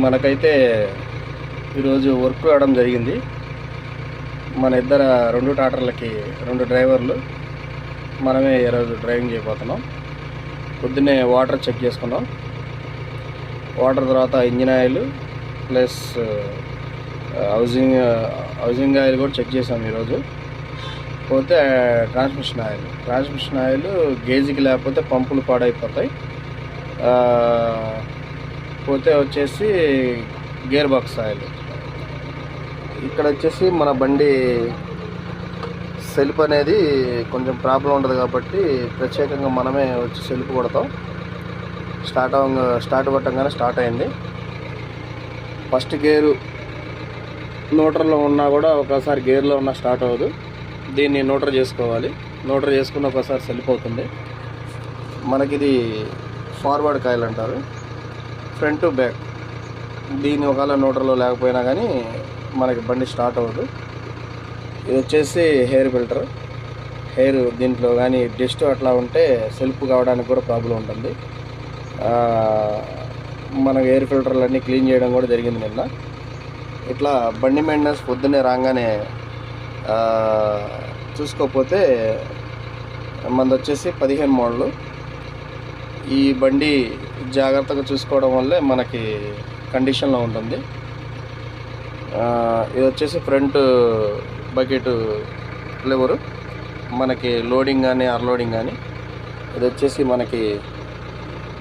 మనకైతే ఈరోజు వర్క్ రావడం జరిగింది. మన ఇద్దరు 2 ట్రాక్టర్లకి 2 డ్రైవర్లు, మనమే ఈరోజు డ్రైవింగ్ చేయబోతున్నాం. పొద్దున్నే వాటర్ చెక్ చేసుకున్నాం. వాటర్ తర్వాత engine oil plus housing oil కూడా చెక్ చేసాం ఈరోజు. పోతే ట్రాన్స్మిషన్ ఆయిల్ గేజ్కి లేకపోతే పంపులు పాడైపోతాయి. పోతే వచ్చేసి గేర్ బాక్స్ ఆయిల్. ఇక్కడ వచ్చేసి మన బండి సెల్ఫ్ అనేది కొంచెం ప్రాబ్లం ఉంటుంది కాబట్టి ప్రత్యేకంగా మనమే వచ్చి సెల్ఫ్ కొడతాం. స్టార్ట్ కొట్టంగానే స్టార్ట్ అయింది. ఫస్ట్ గేరు న్యూట్రల్లో ఉన్నా కూడా ఒకసారి గేర్లో ఉన్నా స్టార్ట్ అవ్వదు. దీన్ని న్యూట్రల్ చేసుకోవాలి. న్యూట్రల్ చేసుకున్న ఒకసారి సెల్ఫ్ అవుతుంది. మనకిది ఫార్వర్డ్ కాయిల్ అంటారు, ఫ్రంట్ టు బ్యాక్. దీన్ని ఒకవేళ న్యూట్రల్లో లేకపోయినా కానీ మనకి బండి స్టార్ట్ అవ్వదు. ఇది వచ్చేసి హెయిర్ ఫిల్టర్. హెయిర్ దీంట్లో కానీ డస్ట్ అట్లా ఉంటే సెల్ఫ్ కావడానికి కూడా ప్రాబ్లం ఉంటుంది. మన ఎయిర్ ఫిల్టర్లు అన్నీ క్లీన్ చేయడం కూడా జరిగింది నిన్న. ఇట్లా బండి మెయింటెనెన్స్ పొద్దున్నే రాగానే చూసుకోకపోతే మనది వచ్చేసి 15 మోడలు. ఈ బండి జాగ్రత్తగా చూసుకోవడం వల్లే మనకి కండిషన్లో ఉంటుంది. ఇది వచ్చేసి ఫ్రంట్ బకెట్ లివరు, మనకి లోడింగ్ కానీ అన్లోడింగ్ కానీ. ఇది వచ్చేసి మనకి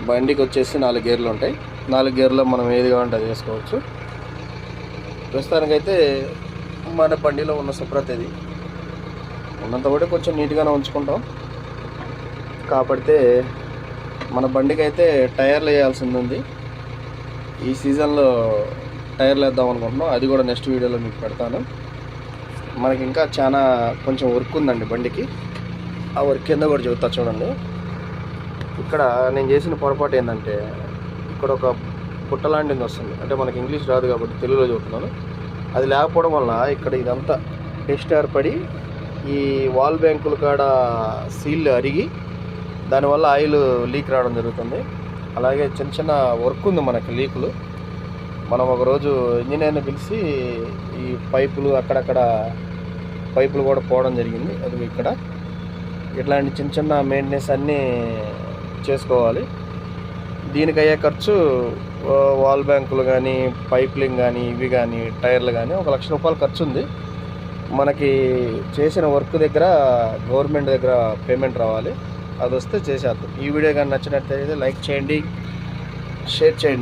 బండికి వచ్చేసి 4 గేర్లు ఉంటాయి. 4 గేర్లో మనం ఏది కావాలంటే అది వేసుకోవచ్చు. ప్రస్తుతానికైతే మన బండిలో ఉన్న శుభ్రత ఇది ఉన్నంత కూడా కొంచెం నీట్గానే ఉంచుకుంటాం. కాకపోతే మన బండికి అయితే టైర్లు వేయాల్సింది ఉంది. ఈ సీజన్లో టైర్లు వేద్దాం అనుకుంటున్నాం. అది కూడా నెక్స్ట్ వీడియోలో మీకు పెడతాను. మనకి ఇంకా చాలా కొంచెం వర్క్ ఉందండి బండికి. ఆ వర్క్ కింద కూడా చెబుతా చూడండి. ఇక్కడ నేను చేసిన పొరపాటు ఏంటంటే, ఇక్కడ ఒక పుట్ట లాంటిది వస్తుంది. అంటే మనకి ఇంగ్లీష్ రాదు కాబట్టి తెలుగులో చెబుతున్నాను. అది లేకపోవడం వల్ల ఇక్కడ ఇదంతా డస్ట్ ఏర్పడి ఈ వాల్ బ్యాంకుల కాడ సీల్ అరిగి దానివల్ల ఆయిల్ లీక్ రావడం జరుగుతుంది. అలాగే చిన్న చిన్న వర్క్ ఉంది మనకి లీకులు. మనం ఒకరోజు ఇంజనీర్ని పిలిచి ఈ పైపులు అక్కడక్కడ పైపులు కూడా పోవడం జరిగింది. అది ఇక్కడ ఇట్లాంటి చిన్న చిన్న మెయింటెనెన్స్ అన్నీ చేసుకోవాలి. దీనికి అయ్యే ఖర్చు వాల్ బ్యాంకులు కానీ, పైప్లింగ్ కానీ, ఇవి కానీ, టైర్లు కానీ 1 లక్ష రూపాయలు ఖర్చు ఉంది. మనకి చేసిన వర్క్ దగ్గర గవర్నమెంట్ దగ్గర పేమెంట్ రావాలి. అది వస్తే చేసేద్దాం. ఈ వీడియో కానీ నచ్చినట్లయితే లైక్ చేయండి, షేర్ చేయండి.